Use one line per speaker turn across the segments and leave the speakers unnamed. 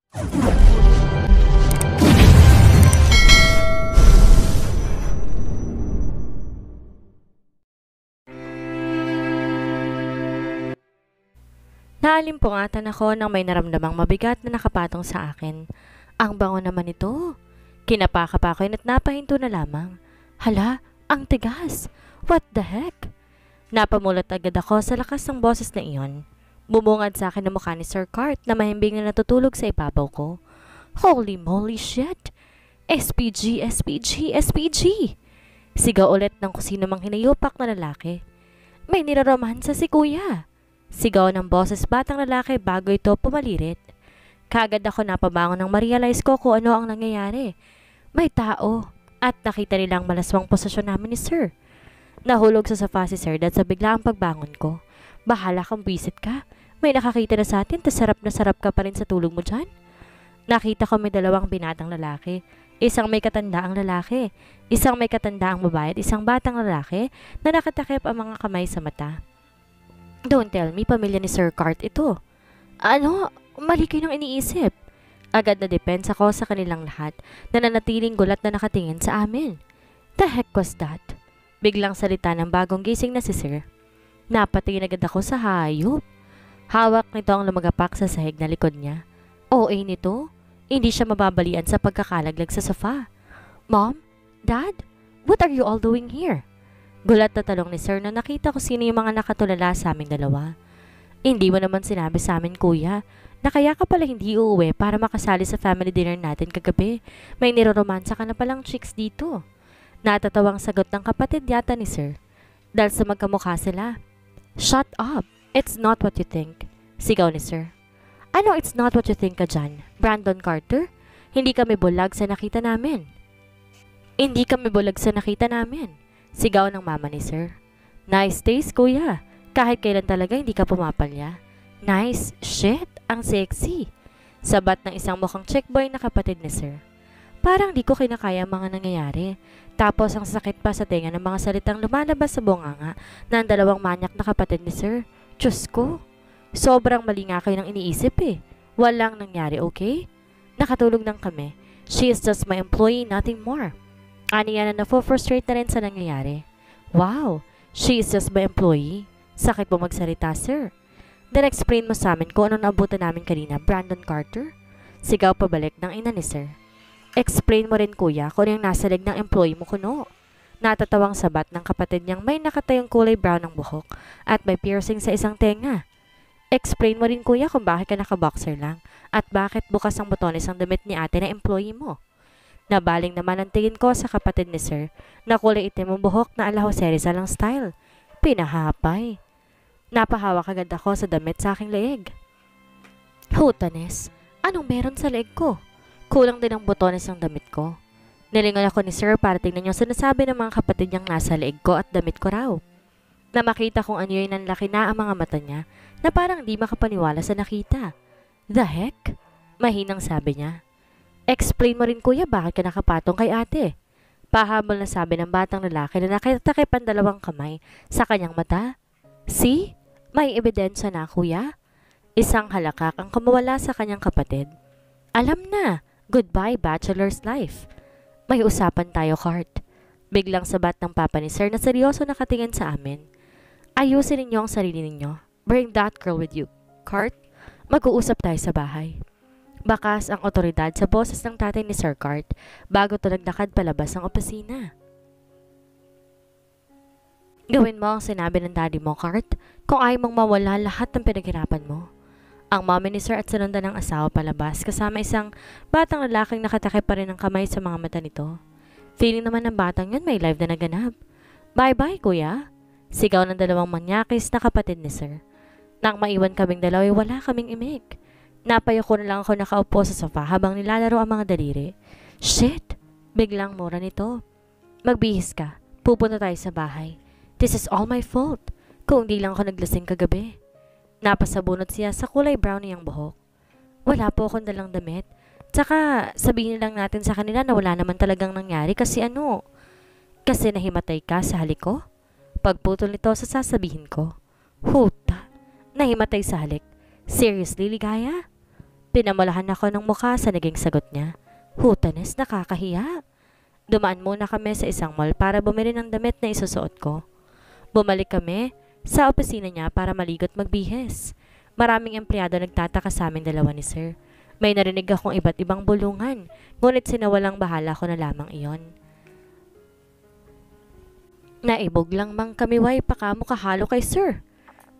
Naalimpungatan ako nang may naramdamang mabigat na nakapatong sa akin. Ang bango naman ito. Kinapaka pa ako at napahinto na lamang. Hala, ang tigas! What the heck? Napamulat agad ako sa lakas ng boses na iyon. Bumungad sa akin ang mukha ni Sir Cart na mahimbing na natutulog sa ibabaw ko. Holy moly shit! SPG, SPG, SPG! Sigaw ulit ng kusino mang hinayupak na lalaki. May niraromansa si kuya! Sigaw ng boses batang lalaki bago ito pumalirit. Kaagad ako napabangon nang ma-realize ko kung ano ang nangyayari. May tao at nakita nilang malaswang posisyon namin ni Sir. Nahulog sa sofa si Sir dahil sa biglaang pagbangon ko. Bahala kang bisit ka. May nakakita na sa atin, tas sarap na sarap ka pa rin sa tulog mo dyan. Nakita ko may dalawang binatang lalaki. Isang may katandaang lalaki, isang may katandaang babae at isang batang lalaki na nakatakip ang mga kamay sa mata. Don't tell me, pamilya ni Sir Cart ito. Ano? Mali kayo nang iniisip. Agad na depensa ko sa kanilang lahat na nanatiling gulat na nakatingin sa amin. The heck was that? Biglang salita ng bagong gising na si Sir. Napatingin agad ako sa hayop. Hawak nito ang lumagapak sa sahig na likod niya. OA nito? Hindi siya mababalian sa pagkakalaglag sa sofa. Mom? Dad? What are you all doing here? Gulat na talong ni Sir na nakita ko sino yung mga nakatulala sa aming dalawa. Hindi mo naman sinabi sa amin, kuya, na kaya ka pala hindi uuwi para makasali sa family dinner natin kagabi. May niroromansa ka na palang chicks dito. Natatawang sagot ng kapatid yata ni Sir. Dahil sa magkamukha sila. Shut up! It's not what you think. Sigaw ni Sir. Ano it's not what you think ka dyan? Brandon Carter? Hindi kami bulag sa nakita namin. Hindi kami bulag sa nakita namin. Sigaw ng mama ni Sir. Nice taste, kuya. Kahit kailan talaga hindi ka pumapalya. Nice shit, ang sexy. Sabat ng isang mukhang checkboy na kapatid ni Sir. Parang di ko kinakaya ang mga nangyayari. Tapos ang sakit pa sa tenga ng mga salitang lumalabas sa bunganga ng dalawang manyak na kapatid ni Sir. Diyos ko. Sobrang mali nga kayo ng iniisip eh. Walang nangyari, okay? Nakatulog lang kami. She is just my employee, nothing more. Aniya na na-frustrate na rin sa nangyayari. Wow, she is just my employee. Sakit po magsalita, Sir. Then explain mo sa amin kung ano naabutan namin kanina, Brandon Carter. Sigaw pabalik ng ina ni Sir. Explain mo rin, kuya, kung ano yung nasa leg ng employee mo kuno. Natatawang sabat ng kapatid niyang may nakatayong kulay brown ng buhok at may piercing sa isang tenga. Explain mo rin, kuya, kung bakit ka nakaboxer lang at bakit bukas ang botones ang damit ni ate na employee mo. Nabaling naman ang tingin ko sa kapatid ni Sir na kulay itim ang buhok na ala Jose Rizal ang style. Pinahapay. Napahawak agad ako sa damit sa aking leeg. Hutanes, anong meron sa leeg ko? Kulang din ang botones ng damit ko. Nilingon ako ni Sir para tingnan yung sinasabi ng mga kapatid niyang nasa leeg ko at damit ko raw. Na makita kong ano yun ang laki na ang mga mata niya na parang di makapaniwala sa nakita. The heck? Mahinang sabi niya. Explain mo rin, kuya, bakit ka nakapatong kay ate. Pahabol na sabi ng batang lalaki na nakatakip ang dalawang kamay sa kanyang mata. See? May ebidensya na, kuya. Isang halakak ang kumawala sa kanyang kapatid. Alam na. Goodbye, bachelor's life. May usapan tayo, Cart. Biglang sabat ng papa ni Sir na seryoso nakatingin sa amin. Ayusin ninyo ang sarili ninyo. Bring that girl with you, Cart. Mag-uusap tayo sa bahay. Bakas ang otoridad sa boses ng tatay ni Sir Cart bago ito naglakad palabas ng opisina. Gawin mo ang sinabi ng daddy mo, Cart, kung ayaw mong mawala lahat ng pinaghirapan mo. Ang mami ni Sir at sinundan ng asawa palabas kasama isang batang lalaking nakatakip pa rin ang kamay sa mga mata nito. Feeling naman ng batang yun may live na naganap. Bye-bye, kuya. Sigaw ng dalawang manyakis na kapatid ni Sir. Nang maiwan kaming dalawa, wala kaming imik. Napayoko na lang ako nakaupo sa sofa habang nilalaro ang mga daliri. Shit! Biglang mura nito. Magbihis ka. Pupunta tayo sa bahay. This is all my fault. Kung di lang ako naglasing kagabi. Napasabunot siya sa kulay brown niyang buhok. Wala po akong dalang damit. Tsaka sabihin lang natin sa kanila na wala naman talagang nangyari kasi ano? Kasi nahimatay ka sa halik ko? Pagputol nito sa sasabihin ko. Huta! Nahimatay sa halik. Seriously, Ligaya? Pinamulahan ako ng mukha sa naging sagot niya. Hutanes, nakakahiya. Dumaan muna kami sa isang mall para bumili ng damit na isusuot ko. Bumalik kami sa opisina niya para maligot magbihis. Maraming empleyado nagtataka sa amin dalawa ni Sir. May narinig akong iba't ibang bulungan, ngunit sinawalang bahala ko na lamang iyon. Naibog lang mang kamiway pakamo kahalo kay Sir.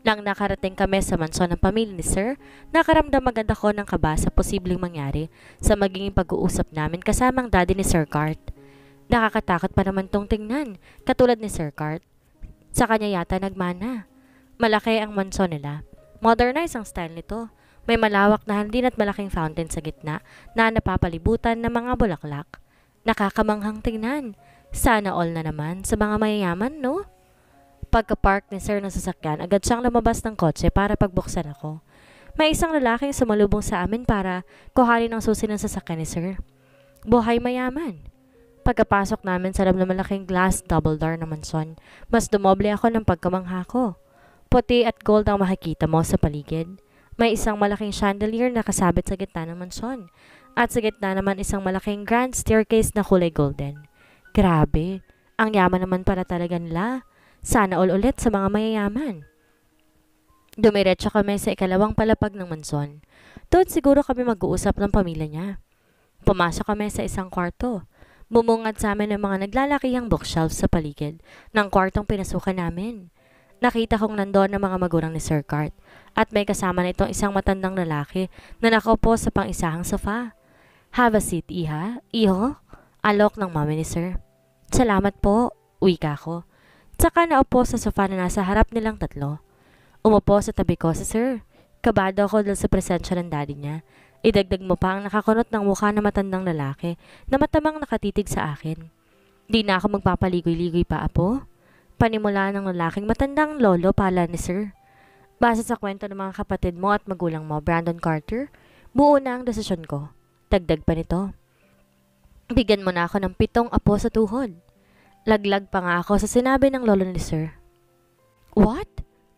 Nang nakarating kami sa mansyon ng pamilya ni Sir, nakaramdam agad ako ng kaba sa posibleng mangyari sa magiging pag-uusap namin kasamang daddy ni Sir Cart. Nakakatakot pa naman tong tingnan, katulad ni Sir Cart. Sa kanya yata nagmana. Malaki ang mansyon nila. Modernized ang style nito. May malawak na hardin at malaking fountain sa gitna na napapalibutan ng mga bulaklak. Nakakamanghang tingnan. Sana all na naman sa mga mayayaman, no? Pagka-park ni Sir ng sasakyan, agad siyang lumabas ng kotse para pagbuksan ako. May isang lalaking sumalubong sa amin para kuhanin ang susi ng sasakyan ni Sir. Buhay mayaman. Pagkapasok namin sa loob ng malaking glass double door na mansyon, mas dumoble ako ng pagkamangha ko. Puti at gold ang makikita mo sa paligid. May isang malaking chandelier na kasabit sa gitna ng mansyon. At sa gitna naman isang malaking grand staircase na kulay golden. Grabe, ang yaman naman para talaga nila. Sana all ulit sa mga mayayaman. Dumiretso kami sa ikalawang palapag ng mansyon. Doon siguro kami mag-uusap ng pamilya niya. Pumasok kami sa isang kwarto. Bumungad sa amin ng mga naglalakihang bookshelf sa paligid ng kwartong pinasukan namin. Nakita kong nandoon ang mga magulang ni Sir Cart at may kasama na itong isang matandang lalaki na nakaupo sa pang-isahang sofa. Have a seat, iha. Iho? Alok ng mami ni Sir. Salamat po, wika ko. Tsaka naupo sa sofa na nasa harap nilang tatlo. Umupo sa tabi ko si Sir. Kabado ako dahil sa presensya ng daddy niya. Idagdag mo pa ang nakakunot ng mukha na matandang lalaki na matamang nakatitig sa akin. Di na ako magpapaligoy-ligoy pa, apo. Panimula ng lalaking matandang lolo pala ni Sir. Base sa kwento ng mga kapatid mo at magulang mo, Brandon Carter, buo na ang desisyon ko. Dagdag pa nito. Bigyan mo na ako ng 7 apo sa tuhod. Laglag pa nga ako sa sinabi ng lolo ni Sir. What?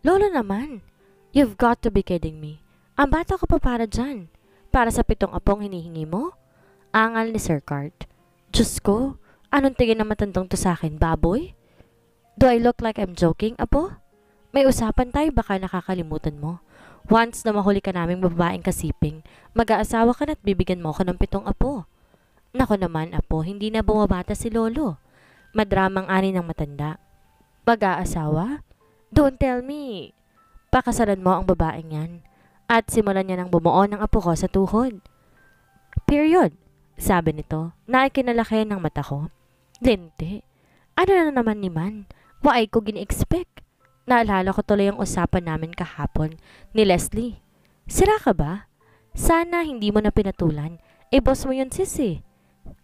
Lolo naman? You've got to be kidding me. Ang bata ko pa para dyan. Para sa 7 apong hinihingi mo? Angal ni Sir Cart. Diyos ko, anong tingin na matandang to sa akin, baboy? Do I look like I'm joking, apo? May usapan tayo, baka nakakalimutan mo. Once na mahuli ka naming babaeng kasiping, mag-aasawa ka na't bibigyan mo ko ng 7 apo. Nako naman, apo, hindi na bumabata si lolo. Madramang ani ng matanda. Mag-aasawa? Don't tell me. Pakasalan mo ang babaeng yan. At simulan niya ng bumuo ng apo ko sa tuhod. Period, sabi nito, na ikinalaki ng mata ko. Lente, ano na naman ni man? Waay ko gini-expect. Naalala ko tuloy ang usapan namin kahapon ni Leslie. Sira ka ba? Sana hindi mo na pinatulan. Boss mo yun, sisi.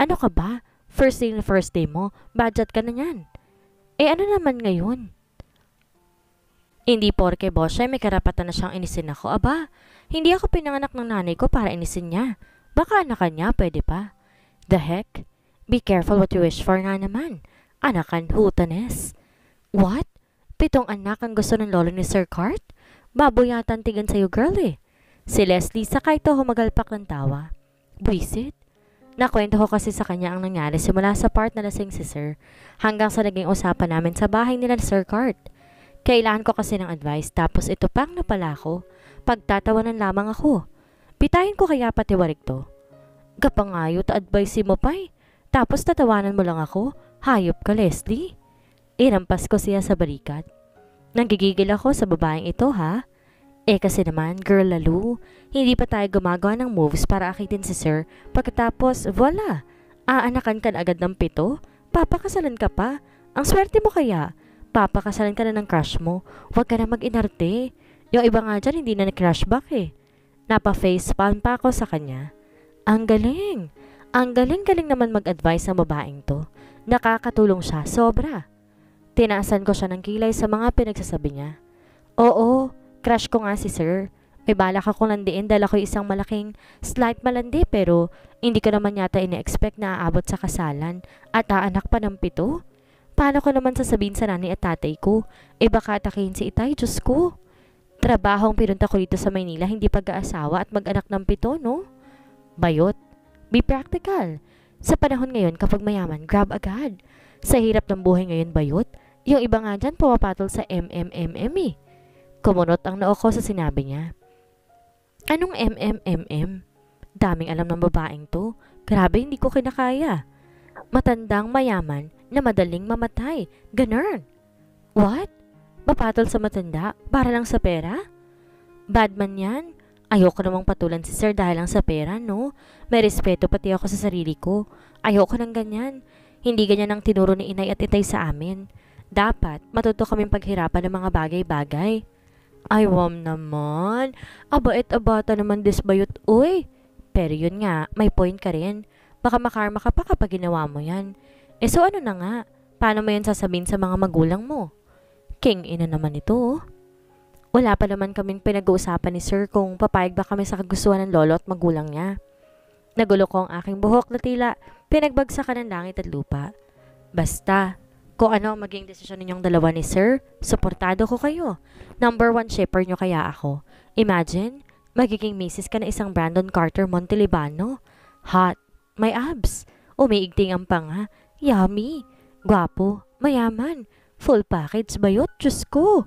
Ano ka ba? First day mo, budget ka na yan. Ano naman ngayon? Hindi porke boss siya may karapatan na siyang inisin ako. Aba, hindi ako pinanganak ng nanay ko para inisin niya. Baka anak niya, pwede pa. The heck? Be careful what you wish for nga naman. Anakan, hutanes. What? 7 anak ang gusto ng lolo ni Sir Cart? Baboy yata ang tigan sa'yo, girl eh. Si Leslie sakay to humagalpak ng tawa. Buisit? Nakwento ko kasi sa kanya ang nangyari simula sa part na lasing si Sir hanggang sa naging usapan namin sa bahay nila ni Sir Cart. Kailangan ko kasi ng advice tapos ito pang napala ko. Pagtatawanan lamang ako. Pitahin ko kaya patiwarik to. Gapangayo ta advice mo pa'y. Tapos tatawanan mo lang ako. Hayop ka, Leslie. Irampas ko siya sa balikat. Nanggigigil ako sa babaeng ito, ha? Kasi naman, girl lalo, hindi pa tayo gumagawa ng moves para akitin si Sir. Pagkatapos, voila! Aanakan ka na agad ng 7? Papakasalan ka pa? Ang swerte mo kaya? Papakasalan ka na ng crush mo? Huwag ka na mag-inarte. Yung iba nga dyan, hindi na nag-crush back eh. Napa-facepalm pa ako sa kanya. Ang galing! Ang galing-galing naman mag-advise ng babaeng to. Nakakatulong siya, sobra. Tinaasan ko siya ng kilay sa mga pinagsasabi niya. Oo, crush ko nga si Sir. May balak akong landiin dahil ako isang malaking slight malandi pero hindi ko naman yata ina-expect na aabot sa kasalan at aanak pa ng 7. Paano ko naman sasabihin sa nanay at tatay ko? Baka atakihin si Itay, Diyos ko. Trabahong pinunta ko dito sa Maynila, hindi pag-aasawa at mag-anak ng 7, no? Bayot. Be practical. Sa panahon ngayon, kapag mayaman, grab agad. Sa hirap ng buhay ngayon, bayot. Yung iba nga dyan, pumapatol sa MMMM eh. Kumunot ang noo ko sa sinabi niya. Anong MMMM? Daming alam ng babaeng to. Grabe, hindi ko kinakaya. Matandang mayaman na madaling mamatay. Ganun. What? Mapatol sa matanda? Para lang sa pera? Bad man yan. Ayoko namang patulan si sir dahil lang sa pera, no? May respeto pati ako sa sarili ko. Ayoko ng ganyan. Hindi ganyan ang tinuro ni inay at itay sa amin. Dapat matuto kaming paghirapan ng mga bagay-bagay. Ay, wam naman. Abait-abata naman disbayot, uy. Pero yun nga, may point ka rin. Baka makarma ka pa kapag ginawa mo yan. So ano na nga? Paano mo yan sasabihin sa mga magulang mo? King ina naman ito, oh. Wala pa naman kaming pinag-uusapan ni sir kung papayag ba kami sa kagustuhan ng lolo at magulang niya. Nagulo ko ang aking buhok na tila pinagbagsakan ng langit at lupa. Basta, kung ano ang maging desisyon ninyong dalawa ni sir, suportado ko kayo. Number 1 shipper nyo kaya ako. Imagine, magiging misis ka na isang Brandon Carter Montelibano. Hot, may abs, umiigting ang panga, yummy, gwapo, mayaman, full package bayot, Diyos ko.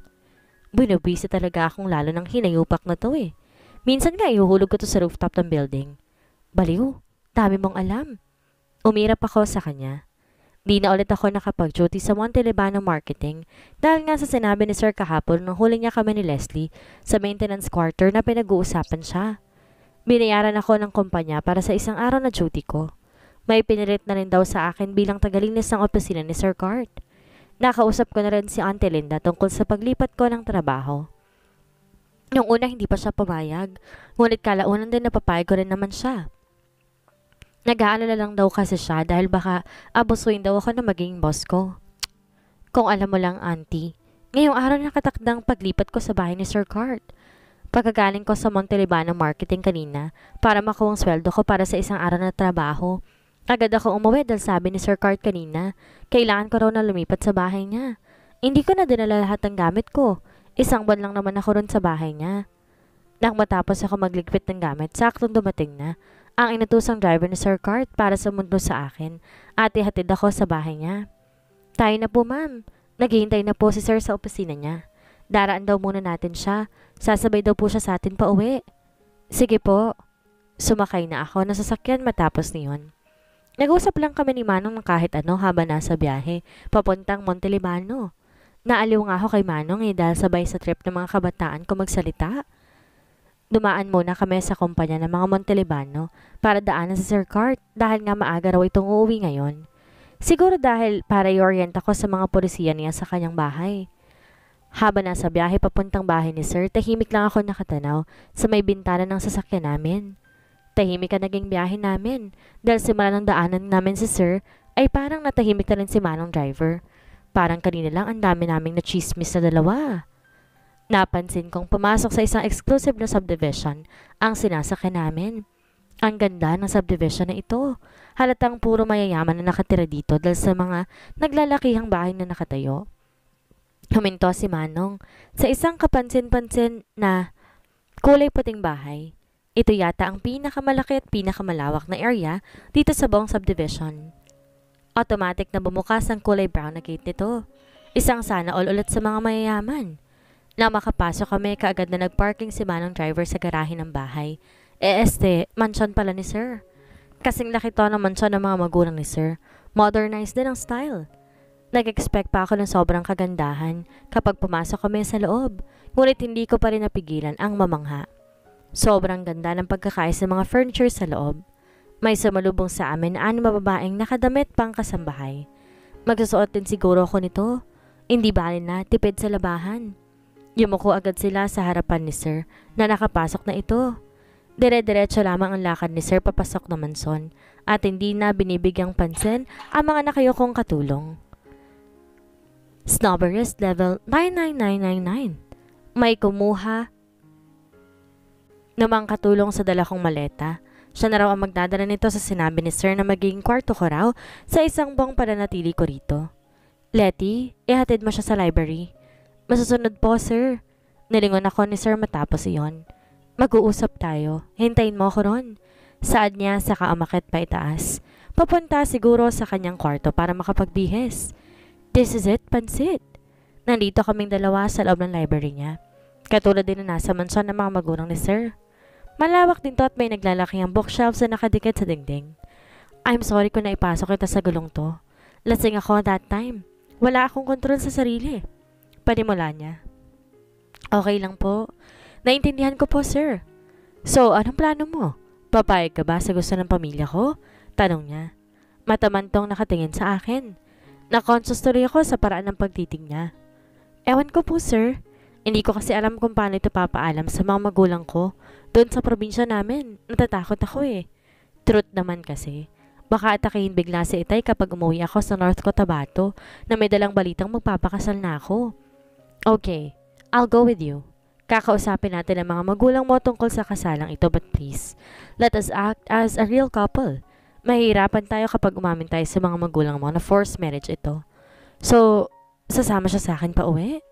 Binubisa talaga akong lalo ng hinayupak na to eh. Minsan nga ihuhulog ko to sa rooftop ng building. Baliw, dami mong alam. Umirap ako sa kanya. Di na ulit ako nakapag-duty sa Montelibano Marketing dahil nga sa sinabi ni Sir kahapon nung huli niya kami ni Leslie sa maintenance quarter na pinag-uusapan siya. Binayaran ako ng kumpanya para sa isang araw na duty ko. May pinilit na rin daw sa akin bilang tagalinis ng opisina ni Sir Cart. Nakausap ko na rin si Auntie Linda tungkol sa paglipat ko ng trabaho. Nung una hindi pa siya pumayag, ngunit kalaunan din napapayag ko rin naman siya. Nag-aalala lang daw kasi siya dahil baka abusuin daw ako na maging boss ko. Kung alam mo lang, Auntie, ngayong araw nakatakdang paglipat ko sa bahay ni Sir Cart. Pagkagaling ko sa Montelibano Marketing kanina para makuha ang sweldo ko para sa isang araw na trabaho. Agad ako umuwi dahil sabi ni Sir Cart kanina, kailangan ko raw na lumipat sa bahay niya. Hindi ko na dinala lahat ng gamit ko. Isang buwan lang naman ako ron sa bahay niya. Nang matapos ako magligpit ng gamit, saktong dumating na ang inutusang driver ni Sir Cart para sumunod sa akin at ihatid ako sa bahay niya. Tayo na po, ma'am. Naghihintay na po si Sir sa opisina niya. Daraan daw muna natin siya. Sasabay daw po siya sa atin pa uwi. Sige po. Sumakay na ako na sasakyan matapos niyon. Nag-usap lang kami ni Manong ng kahit ano habang nasa biyahe, papuntang Montelibano. Naaliw nga ako kay Manong dahil sabay sa trip ng mga kabataan ko magsalita. Dumaan muna kami sa kumpanya ng mga Montelibano para daanan sa Sir Cart dahil nga maaga raw itong uuwi ngayon. Siguro dahil para i-orient ako sa mga polisiya niya sa kanyang bahay. Habang nasa biyahe papuntang bahay ni Sir, tahimik lang ako nakatanaw sa may bintana ng sasakyan namin. Tahimik ang naging biyahe namin dahil simula ng daanan namin si Sir ay parang natahimik na rin si Manong driver. Parang kanina lang ang dami naming na-chismis na dalawa. Napansin kong pumasok sa isang exclusive na subdivision ang sinasakyan namin. Ang ganda ng subdivision na ito. Halatang puro mayayaman na nakatira dito dahil sa mga naglalakihang bahay na nakatayo. Huminto si Manong sa isang kapansin-pansin na kulay puting bahay. Ito yata ang pinakamalaki at pinakamalawak na area dito sa buong subdivision. Automatic na bumukas ang kulay brown na gate nito. Isang sana all ulit sa mga mayayaman. Nang makapasok kami, kaagad na nagparking si Manong driver sa garahe ng bahay. Mansion pala ni Sir. Kasing laki to ng mansion ng mga magulang ni Sir. Modernized din ang style. Nag-expect pa ako ng sobrang kagandahan kapag pumasok kami sa loob. Ngunit hindi ko pa rin napigilan ang mamangha. Sobrang ganda ng pagkakayos ng mga furniture sa loob. May sumalubong sa amin na 6 babaeng nakadamit pang kasambahay. Magsusuot din siguro ako nito. Hindi bali na, tipid sa labahan. Yumuko agad sila sa harapan ni Sir na nakapasok na ito. Dire-diretso lamang ang lakad ni Sir papasok na manson at hindi na binibigyang pansin ang mga nakayukong katulong. Snobberist level 99999. May kumuha namang katulong sa dala kong maleta. Siya na raw ang magdadala nito sa sinabi ni Sir na magiging kwarto ko raw sa isang buwang pananatili ko rito. Letty, ihatid mo siya sa library. Masusunod po, Sir. Nilingon ako ni Sir matapos iyon. Mag-uusap tayo. Hintayin mo ako ron. Saad niya saka umakyat pa itaas. Papunta siguro sa kanyang kwarto para makapagbihis. This is it, pansit. Nandito kaming dalawa sa loob ng library niya. Katulad din na nasa mansyon ng mga magulang ni Sir. Malawak din to at may naglalaki ang bookshelves na nakadikit sa dingding. I'm sorry kung naipasok kita sa gulong to. Lasing ako that time. Wala akong kontrol sa sarili. Panimula niya. Okay lang po. Naintindihan ko po, sir. So, anong plano mo? Papayag ka ba sa gusto ng pamilya ko? Tanong niya. Matamantong nakatingin sa akin. Na-conscious tuloy ako sa paraan ng pagtitig niya. Ewan ko po, sir. Hindi ko kasi alam kung paano ito papaalam sa mga magulang ko. Doon sa probinsya namin, natatakot ako eh. Truth naman kasi. Baka atakihin bigla si Itay kapag umuwi ako sa North Cotabato na may dalang balitang magpapakasal na ako. Okay, I'll go with you. Kakausapin natin ang mga magulang mo tungkol sa kasalang ito but please, let us act as a real couple. Mahihirapan tayo kapag umamin tayo sa mga magulang mo na forced marriage ito. So, sasama siya sa akin pa uwi?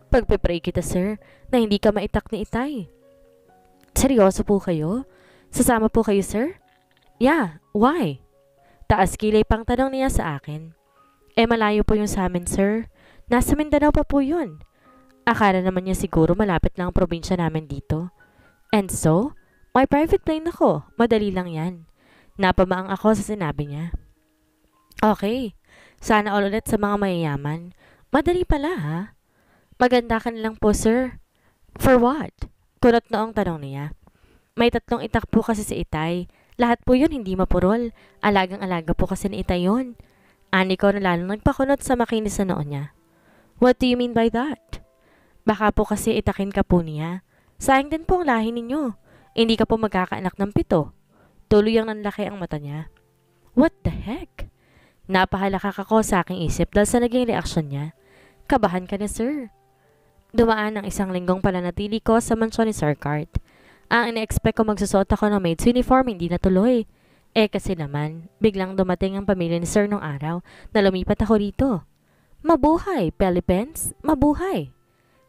Pagpipray kita sir, na hindi ka maitak ni Itay. Seryoso po kayo? Sasama po kayo sir? Yeah, why? Taas kilay pang tanong niya sa akin. Malayo po yung sa amin sir. Nasa Mindanao pa po yun. Akala naman niya siguro malapit lang ang probinsya namin dito. And so, may private plane ako. Madali lang yan. Napamaang ako sa sinabi niya. Okay, sana all ulit sa mga mayayaman. Madali pala ha? Maganda ka na lang po sir. For what? Kunot noong tanong niya. May 3 itak po kasi si Itay. Lahat po yun hindi mapurol. Alagang-alaga po kasi ni Itay yun. Ani ko na lalong nagpakunot sa makinis na noon niya. What do you mean by that? Baka po kasi itakin ka po niya. Sayang din po ang lahi ninyo. Hindi ka po magkakaanak ng 7. Tuloy ang nanlaki ang mata niya. What the heck? Napahalakak ako sa aking isip dahil sa naging reaksyon niya. Kabahan ka na sir. Dumaan ang 1 linggong pananatili ko sa mansyon ni Sir Cart. Ang ina-expect ko magsusuot ako ng maid's uniform hindi natuloy. Kasi naman, biglang dumating ang pamilya ni Sir nung araw na lumipat ako rito. Mabuhay, Philippines! Mabuhay!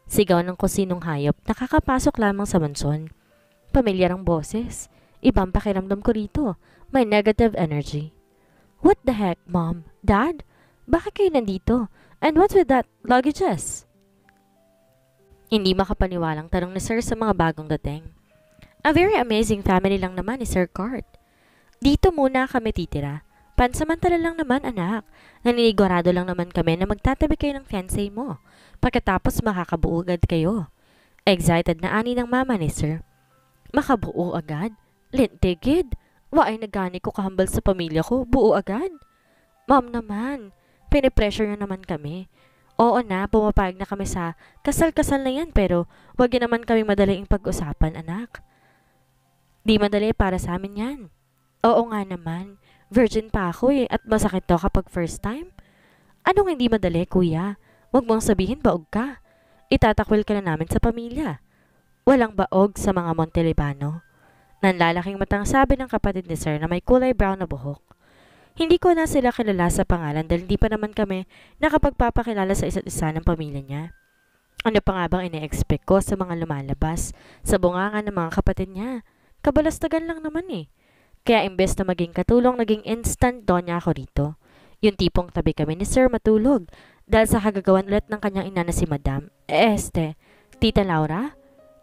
Sigaw ng kusinong hayop nakakapasok lamang sa mansyon. Pamilyar ang boses. Ibang pakiramdam ko rito. May negative energy. What the heck, Mom? Dad? Bakit kayo nandito? And what's with that luggages? Hindi makapaniwalang tanong ni Sir sa mga bagong dating. A very amazing family lang naman ni Sir Cart. Dito muna kami titira. Pansamantala lang naman anak. Naninigurado lang naman kami na magtatabi kayo ng fiancé mo. Pagkatapos makakabuo agad kayo. Excited na ani ng mama ni Sir. Makabuo agad? Lintigid? Waay nagani ko kahambal sa pamilya ko. Buo agad? Mom naman. Pinipressure nyo naman kami. Oo na, pumapayag na kami sa kasal-kasal na yan pero wag yun naman kami madaling pag-usapan anak. Di madali para sa amin yan. Oo nga naman. Virgin pa ako at masakit to kapag first time. Anong hindi madali kuya? Huwag mong sabihin baog ka. Itatakwil ka na namin sa pamilya. Walang baog sa mga Montelibano. Nanlalaking matang sabi ng kapatid ni Sir na may kulay brown na buhok. Hindi ko na sila kilala sa pangalan dahil hindi pa naman kami nakapagpapakilala sa isa't isa ng pamilya niya. Ano pa nga bang ine-expect ko sa mga lumalabas sa bunganga ng mga kapatid niya? Kabalastagan lang naman eh. Kaya imbes na maging katulong, naging instant donya ako rito. Yung tipong tabi kami ni Sir matulog dahil sa kagagawan ulit ng kanyang ina na si Madam. Tita Laura?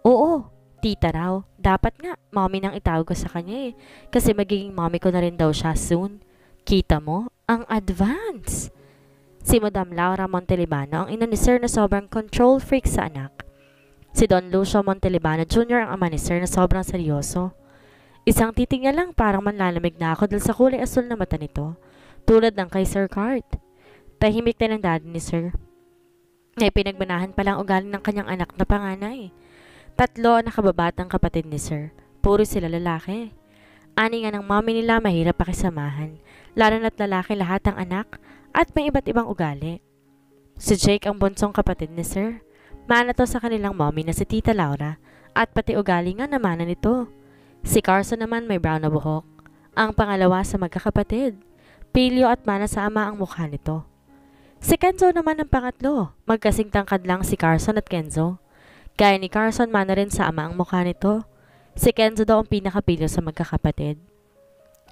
Oo, tita raw. Dapat nga, mommy nang itawag ko sa kanya eh. Kasi magiging mommy ko na rin daw siya soon. Kita mo? Ang advance! Si Madam Laura Montelibano ang ina ni Sir na sobrang control freak sa anak. Si Don Lucio Montelibano Jr. ang ama ni Sir na sobrang seryoso. Isang titig niya lang parang manlalamig na ako dahil sa kulay asul na mata nito. Tulad ng kay Sir Cart. Tahimik na ng daddy ni Sir. May pinagbanahan palang ugali ng kanyang anak na panganay. 3 nakababatang kapatid ni Sir. Puro sila lalaki. Ani nga ng mommy nila mahirap pakisamahan. Lalo na't lalaki lahat ang anak at may iba't ibang ugali. Si Jake ang bunsong kapatid ni Sir. Mana to sa kanilang mommy na si Tita Laura at pati ugali nga namana nito. Si Carson naman may brown na buhok. Ang pangalawa sa magkakapatid. Pilyo at mana sa ama ang mukha nito. Si Kenzo naman ang pangatlo. Magkasing tangkad lang si Carson at Kenzo. Gaya ni Carson, mana rin sa ama ang mukha nito. Si Kenzo daw ang pinakapilo sa magkakapatid.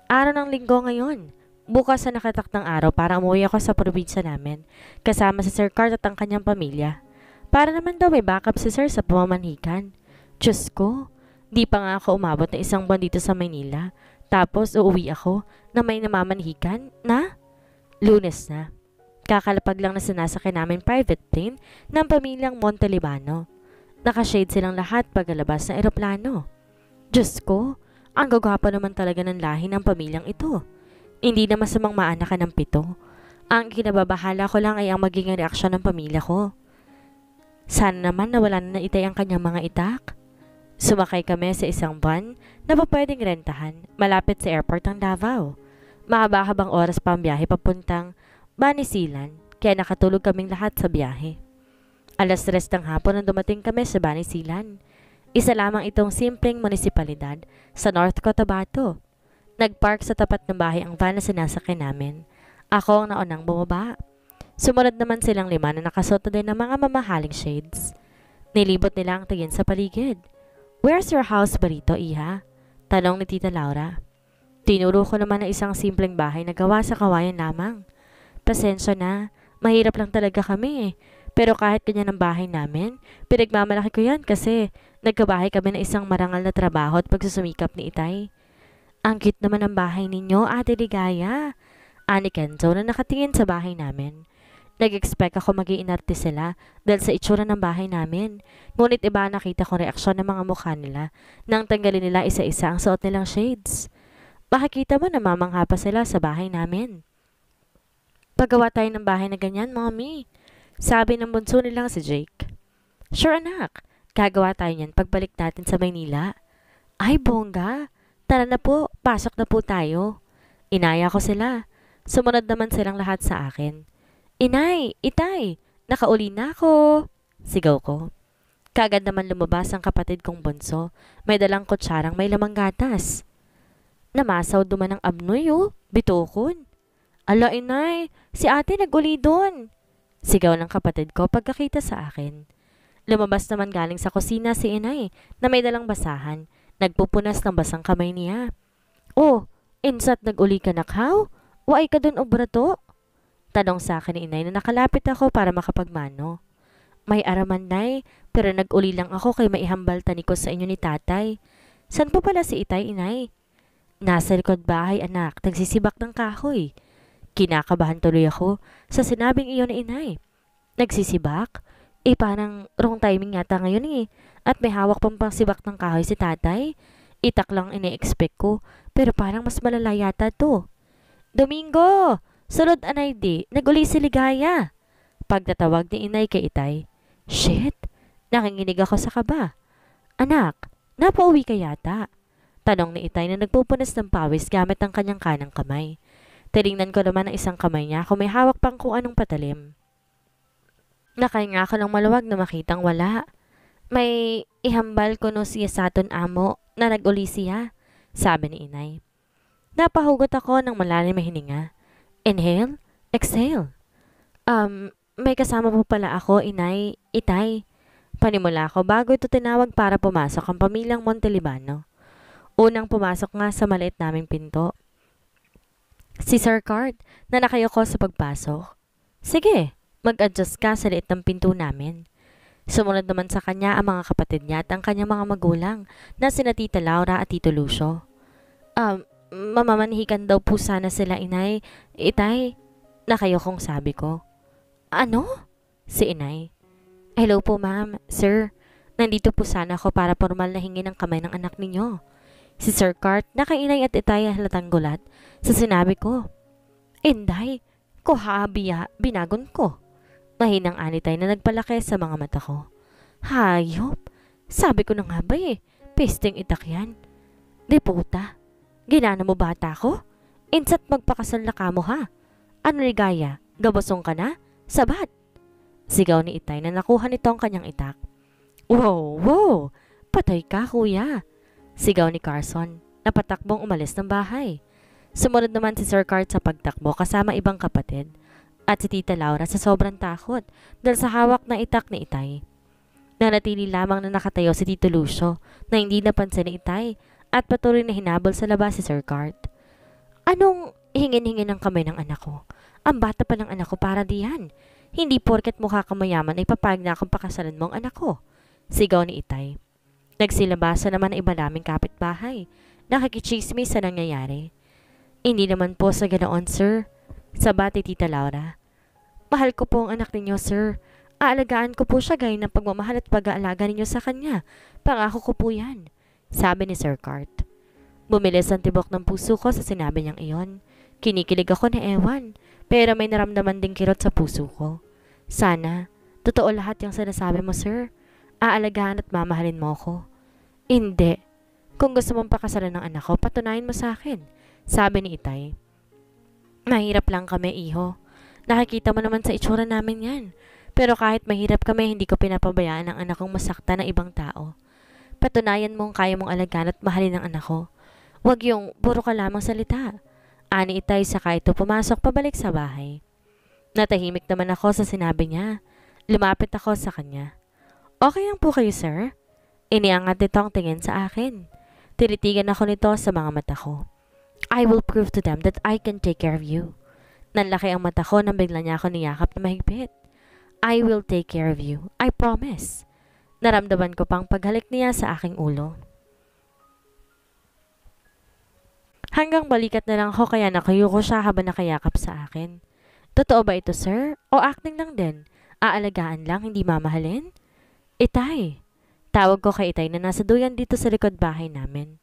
Araw ng linggo ngayon. Bukas sa nakatakdang araw para umuwi ako sa probinsya namin, kasama si Sir Cart at ang kanyang pamilya. Para naman daw may backup si Sir sa pamamanhikan. Diyos ko, di pa nga ako umabot na 1 buwan dito sa Maynila. Tapos uuwi ako na may namamanhikan na? Lunes na. Kakalapag lang na sinasakay namin private plane ng pamilyang Montalibano. Nakashade silang lahat pagkalabas ng eroplano. Diyos ko, ang gagapa naman talaga ng lahi ng pamilyang ito. Hindi na masamang maanakan ng 7. Ang kinababahala ko lang ay ang magiging reaksyon ng pamilya ko. Sana naman nawala na Itay ang kanyang mga itak. Sumakay kami sa isang van na pwedeng rentahan malapit sa airport ng Davao. Mahaba-habang oras pa ang biyahe papuntang Banisilan, kaya nakatulog kaming lahat sa biyahe. 3:00 ng hapon nang dumating kami sa Banisilan. Isa lamang itong simpleng munisipalidad sa North Cotabato. Nagpark sa tapat ng bahay ang van na sinasakay namin. Ako ang naunang bumaba. Sumunod naman silang 5 na nakasuot din ng mga mamahaling shades. Nilibot nila ang tingin sa paligid. "Where's your house ba rito, Iha?" Tanong ni Tita Laura. Tinuro ko naman ang isang simpleng bahay na gawa sa kawayan lamang. "Pasensya na, mahirap lang talaga kami eh. Pero kahit ganyan ang bahay namin, pinagmamalaki ko yan kasi nagkabahay kami ng isang marangal na trabaho at pagsusumikap ni Itay." "Ang cute naman ang bahay ninyo, Ate Ligaya," ani Kenzo na nakatingin sa bahay namin. Nag-expect ako mag-iinarte sila dahil sa itsura ng bahay namin. Ngunit iba nakita kong reaksyon ng mga mukha nila nang tanggalin nila isa-isa ang suot nilang shades. Makikita mo na mamangha pa sila sa bahay namin. "Paggawa tayo ng bahay na ganyan, Mommy," sabi ng bunso nilang si Jake. "Sure anak, gagawa tayo niyan pagbalik natin sa Maynila." "Ay bongga, tara na po, pasok na po tayo." Inaya ko sila. Sumunod naman silang lahat sa akin. "Inay, Itay, nakauli na ako," sigaw ko. Kaagad naman lumabas ang kapatid kong bunso. May dalang kutsarang may lamang gatas. Namasaw duman ng abnoy bitukon. "Ala inay, si ate nag-uli doon," sigaw ng kapatid ko pagkakita sa akin. Lumabas naman galing sa kusina si inay na may dalang basahan. Nagpupunas ng basang kamay niya. "Oh, insat nag-uli ka nakhaw? Waay ka dun obrato?" Tanong sa akin ni inay na nakalapit ako para makapagmano. "May araman nay, pero nag-uli lang ako kay maihambal tani ko sa inyo ni tatay." "San po pala si Itay, inay?" "Nasa likod bahay anak, nagsisibak ng kahoy." Kinakabahan tuloy ako sa sinabing iyon ni inay. "Nagsisibak? Parang wrong timing yata ngayon eh. At may hawak pang pangsibak ng kahoy si tatay. Itak lang ine-expect ko, pero parang mas malala yata to." "Domingo! Sulod anay di, nag-uli si Ligaya," pagtatawag ni inay kay Itay. "Shit!" Nakinginig ako sa kaba. "Anak, napauwi ka yata?" Tanong ni Itay na nagpupunas ng pawis gamit ang kanyang kanang kamay. Tinignan ko naman ang isang kamay niya kung may hawak pang kung anong patalim. Nakahinga ako ng maluwag na makitang wala. "May ihambal ko no siya sa aton amo na nag-uli siya," sabi ni inay. Napahugot ako ng malalim na hininga. Inhale, exhale. May kasama po pala ako, inay, Itay." Panimula ko bago ito tinawag para pumasok ang pamilyang Montalibano. Unang pumasok nga sa maliit naming pinto si Sir Cart na nakayoko sa pagpasok. "Sige, mag-adjust ka sa liit ng pinto namin." Sumunod naman sa kanya ang mga kapatid niya at ang kanyang mga magulang na sina Tita Laura at Tito Lucio. Mamamanhikan daw po sana sila, inay, Itay," nakayokong sabi ko. "Ano?" si inay. "Hello po ma'am, sir. Nandito po sana ako para formal na hingi ng kamay ng anak ninyo." Si Sir Cart, nakainay at Itay halatang gulat sa sinabi ko. "Inday, kuhabiya, binagon ko." Mahinang anitay na nagpalaki sa mga mata ko. "Hayop, sabi ko na nga ba pesting itak yan." "Di puta, ginana mo bata ko? Insat magpakasal na ka mo ha? Ano Ligaya, gabosong ka na? Sabat!" Sigaw ni Itay na nakuha nito ang kanyang itak. Wow, patay ka kuya!" Sigaw ni Carson, na patakbong umalis ng bahay. Sumunod naman si Sir Cart sa pagtakbo kasama ibang kapatid, at si Tita Laura sa sobrang takot dahil sa hawak na itak ni Itay. Nanatili lamang na nakatayo si Tito Lucio na hindi napansin ni Itay at patuloy na hinabol sa labas si Sir Cart. Anong hingin-hingin ng kamay ng anak ko? Ang bata pa ng anak ko para diyan. Hindi porket mukha kang mayaman ay papayag na akong pakasalan mo ang anak ko. Sigaw ni Itay. Nagsilabasa naman ang iba naming kapitbahay. Nakikichismis sa nangyayari. Hindi naman po sa ganoon, sir. Sabat ni Tita Laura. Mahal ko po ang anak ninyo, sir. Aalagaan ko po siya gaya ng pagmamahal at pag-aalaga ninyo sa kanya. Pangako ko po yan. Sabi ni Sir Cart. Bumilis ang tibok ng puso ko sa sinabi niyang iyon. Kinikilig ako na ewan, pero may naramdaman ding kirot sa puso ko. Sana, totoo lahat yung sinasabi mo, sir. Aalagaan at mamahalin mo ako. Hindi. Kung gusto mong pakasalan ng anak ko, patunayan mo sa akin. Sabi ni Itay. Mahirap lang kami, iho. Nakikita mo naman sa itsura namin yan. Pero kahit mahirap kami, hindi ko pinapabayaan ang anak kong masakta ng ibang tao. Patunayan mong kaya mong alagaan at mahalin ang anak ko. Huwag yung puro ka lamang salita. Ani Itay saka ito pumasok pabalik sa bahay. Natahimik naman ako sa sinabi niya. Lumapit ako sa kanya. Okay lang po kayo, sir? Iniangat nito ang tingin sa akin. Tinitigan ako nito sa mga mata ko. I will prove to them that I can take care of you. Nanlaki ang mata ko nang bigla niya ako niyakap na mahigpit. I will take care of you. I promise. Naramdaman ko pang paghalik niya sa aking ulo. Hanggang balikat na lang ako kaya nakayo ko siya habang nakayakap sa akin. Totoo ba ito, sir? O acting lang din? Aalagaan lang, hindi mamahalin? Itay. Tawag ko kay Itay na nasa duyan dito sa likod bahay namin.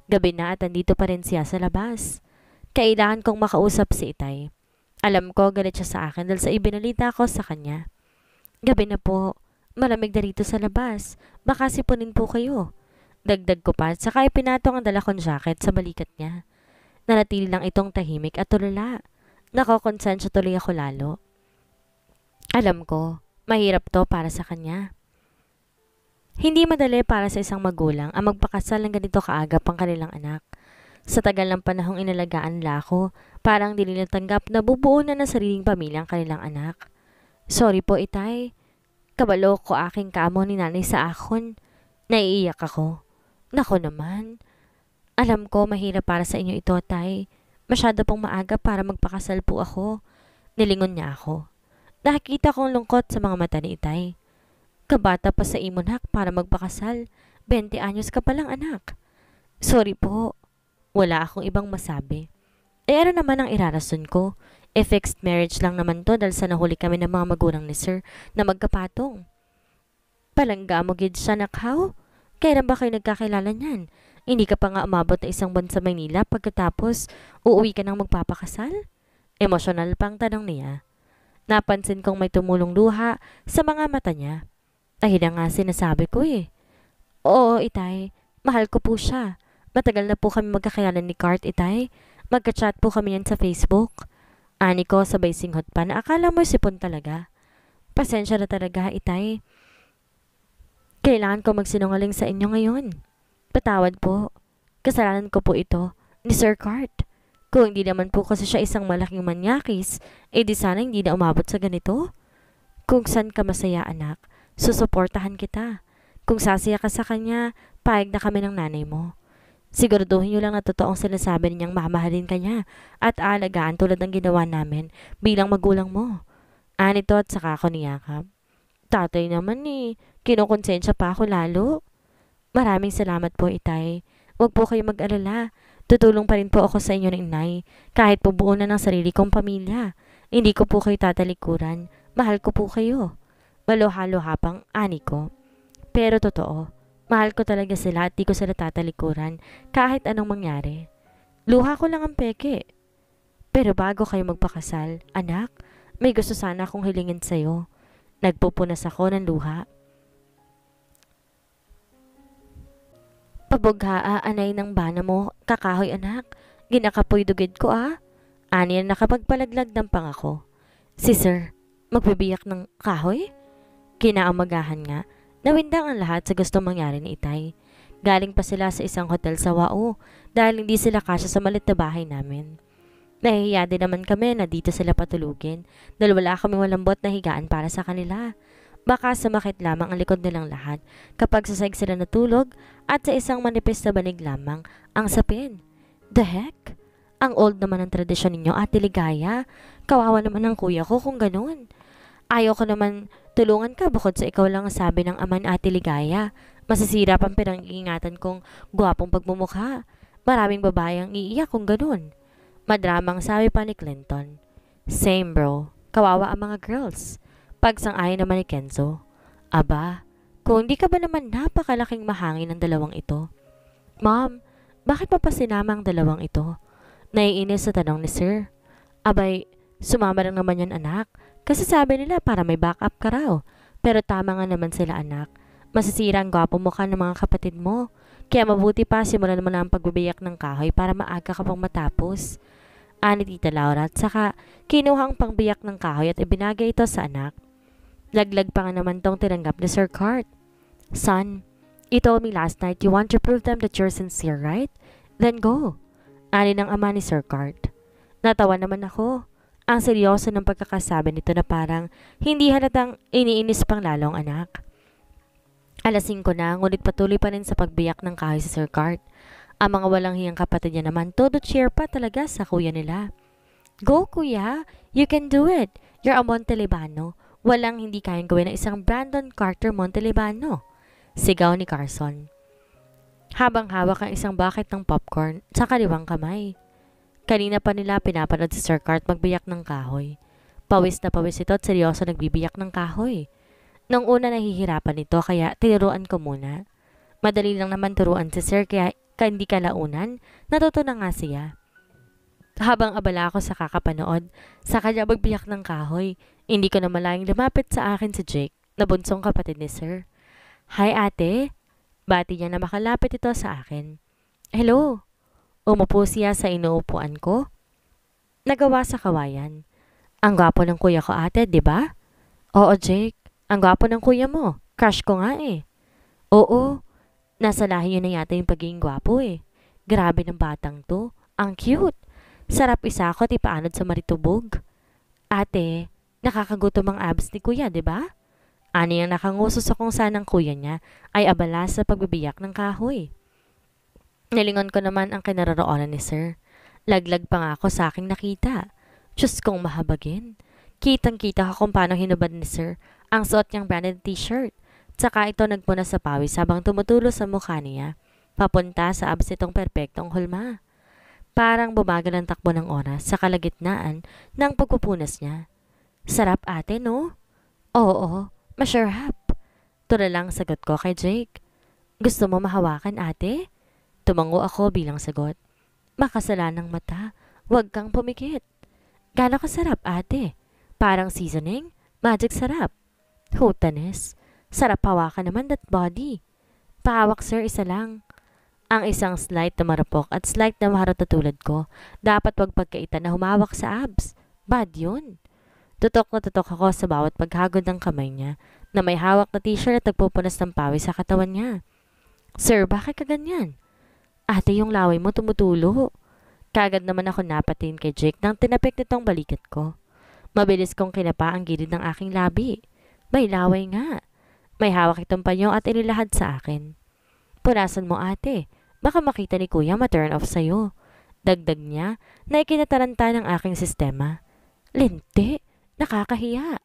Gabi na at andito pa rin siya sa labas. Kailangan kong makausap si Itay. Alam ko galit siya sa akin dahil sa ibinalita ko sa kanya. Gabi na po. Malamig na rito sa labas. Baka sipunin po kayo. Dagdag ko pa at saka ipinatong ang dala kong jacket sa balikat niya. Nanatili lang itong tahimik at tulala. Nakokonsensya tuloy ako lalo. Alam ko, mahirap to para sa kanya. Hindi madali para sa isang magulang ang magpakasal ng ganito kaagap ang kanilang anak. Sa tagal ng panahong inalagaan nila ako, parang di nila tanggap na bubuo na ng sariling pamilya ang kanilang anak. Sorry po, Itay. Kabalo ko aking kamo ni nanay sa akon. Naiiyak ako. Nako naman. Alam ko mahirap para sa inyo ito, Tay. Masyado pong maaga para magpakasal po ako. Nilingon niya ako. Nakikita kong lungkot sa mga mata ni Itay. Kabata pa sa imonhak para magpakasal. 20 anyos ka palang anak. Sorry po. Wala akong ibang masabi. Ano naman ang irarason ko? Fixed marriage lang naman to dahil sa nahuli kami ng mga magulang ni sir na magkapatong. Palangga mo gid siya nakaw? Kailan ba kayo nagkakilala niyan? Hindi ka pa nga umabot na isang buwan sa Maynila pagkatapos uuwi ka nang magpapakasal? Emosyonal pang tanong niya. Napansin kong may tumulong luha sa mga mata niya. Ay na nga sinasabi ko eh. Oo, Itay. Mahal ko po siya. Matagal na po kami magkakilala ni Cart, Itay. Magka-chat po kami yan sa Facebook. Ani ko sabay singhot pa na akala mo sipon talaga. Pasensya na talaga, Itay. Kailangan ko magsinungaling sa inyo ngayon. Patawad po. Kasalanan ko po ito ni Sir Cart. Kung hindi naman po kasi siya isang malaking manyakis, di sana hindi na umabot sa ganito. Kung saan ka masaya, anak, susuportahan kita. Kung sasaya ka sa kanya, payag na kami ng nanay mo. Siguraduhin niyo lang na totoong sinasabi niyang mamahalin ka niya at aalagaan tulad ng ginawa namin bilang magulang mo. Anito at saka ako niyakap. Tatay naman kinukonsensya pa ako lalo. Maraming salamat po, Itay. Huwag po kayo mag-alala. Tutulong pa rin po ako sa inyo ng inay kahit po buo na ng sarili kong pamilya. Hindi ko po kayo tatalikuran. Mahal ko po kayo. Maluha-luha pang ani ko. Pero totoo. Mahal ko talaga sila at di ko sila tatalikuran kahit anong mangyari. Luha ko lang ang peke. Pero bago kayo magpakasal, anak, may gusto sana akong hilingin sa'yo. Nagpupunas ako ng luha. Pabughaa anay ng bana mo, kakahoy anak. Ginakapoy dugid ko Ani na nakapagpalaglag ng pangako. Si sir, magbibiyak ng kahoy? Kinaamagahan nga. Nawindang ang lahat sa gustong mangyari ni Itay. Galing pa sila sa isang hotel sa Wao dahil hindi sila kasya sa malit na bahay namin. Nahihiya din naman kami na dito sila patulugin dahil wala kaming malambot na higaan para sa kanila. Baka sumakit lamang ang likod nilang lahat kapag sasayag sila natulog at sa isang manipis na banig lamang ang sapin. The heck? Ang old naman ng tradisyon ninyo, Ate Ligaya. Kawawa naman ang kuya ko kung ganun. Ayaw ko naman tulungan ka bukod sa ikaw lang ang sabi ng ama ni Ate Ligaya. Masisira pang pinang-iingatan kong gwapong pagmumukha. Maraming babae ang iiyak kung ganun. Madramang sabi pa ni Clinton. Same bro. Kawawa ang mga girls. Pagsang-ayon naman ni Kenzo. Aba, kung di ka ba naman napakalaking mahangin ng dalawang ito? Mom, bakit pa sinama ang dalawang ito? Naiinis sa tanong ni Sir. Abay, sumama lang naman yan anak. Kasi sabi nila para may backup ka raw. Pero tama nga naman sila anak. Masisira ang gwapo mukha ng mga kapatid mo. Kaya mabuti pa simulan mo na ang pagbibiyak ng kahoy para maaga ka pang matapos. Ani Tita Laura at saka kinuha ang pangbiyak ng kahoy at ibinagay ito sa anak. Laglag pa nga naman tong tinanggap ni Sir Cart. Son, you told me last night you want to prove them that you're sincere, right? Then go. Ani ng ama ni Sir Cart. Natawa naman ako. Ang seryoso ng pagkakasabi nito na parang hindi halatang iniinis pang lalong anak. Alas 5 na, ngunit patuloy pa rin sa pagbiyak ng kahoy si Sir Cart. Ang mga walang hiyang kapatid niya naman, todo cheer pa talaga sa kuya nila. Go kuya, you can do it. You're a Montelibano. Walang hindi kayang gawin ng isang Brandon Carter Montelibano. Sigaw ni Carson. Habang hawak ang isang bucket ng popcorn sa kaliwang kamay. Kanina pa nila pinapanood si Sir Cart magbiyak ng kahoy. Pawis na pawis ito at seryoso nagbibiyak ng kahoy. Nung una nahihirapan ito kaya tinuruan ko muna. Madali lang naman turuan si Sir kaya hindi kalaunan, natuto na nga siya. Habang abala ako sa kakapanood, sa kanya magbiyak ng kahoy, hindi ko na malayang lumapit sa akin si Jake, na bunsong kapatid ni Sir. Hi ate, bati niya na makalapit ito sa akin. Hello, umupo siya sa inuupuan ko. Nagawa sa kawayan. Ang gwapo ng kuya ko ate, di ba? Oo Jake, ang gwapo ng kuya mo, crush ko nga eh. Oo, nasa lahi yun na yata yung pagiging gwapo eh. Grabe ng batang to, ang cute. Sarap isakot ipaanod sa maritubog. Ate, nakakagutom ang abs ni kuya, di ba? Ani ang nakanguso sa kung saan ang kuya niya ay abala sa pagbibiyak ng kahoy. Nilingon ko naman ang kinaroroonan ni Sir. Laglag pa nga ako sa aking nakita. Diyos kong mahabagin. Kitang-kita ko kung paano hinubad ni Sir ang suot niyang branded t-shirt. Tsaka ito nagpuna sa pawis habang tumutulo sa mukha niya. Papunta sa abs nitong perpektong hulma. Parang bumagal ang takbo ng oras sa kalagitnaan ng pagpupunas niya. Sarap ate, no? Oo, masarap. Tula lang sagot ko kay Jake. Gusto mo mahawakan ate? Tumango ako bilang sagot. Makasalanang mata, huwag kang pumikit. Gano'ng kasarap ate? Parang seasoning? Magic sarap. Hutanes. Sarap hawakan naman that body. Pahawak sir, isa lang. Ang isang slight na marupok at slight na maharot na tulad ko, dapat wag pagkaitan na humawak sa abs. Bad yun. Tutok na tutok ako sa bawat paghagod ng kamay niya na may hawak na t-shirt at nagpupunas ng pawis sa katawan niya. Sir, bakit ka ganyan? Ate, yung laway mo tumutulo. Kagad naman ako napatin kay Jake nang tinapik nitong balikat ko. Mabilis kong kinapa ang gilid ng aking labi. May laway nga. May hawak itong panyo at inilahad sa akin. Punasan mo ate. Baka makita ni kuya ma-turn off sa'yo. Dagdag niya na ikinataranta ng aking sistema. Linti, nakakahiya.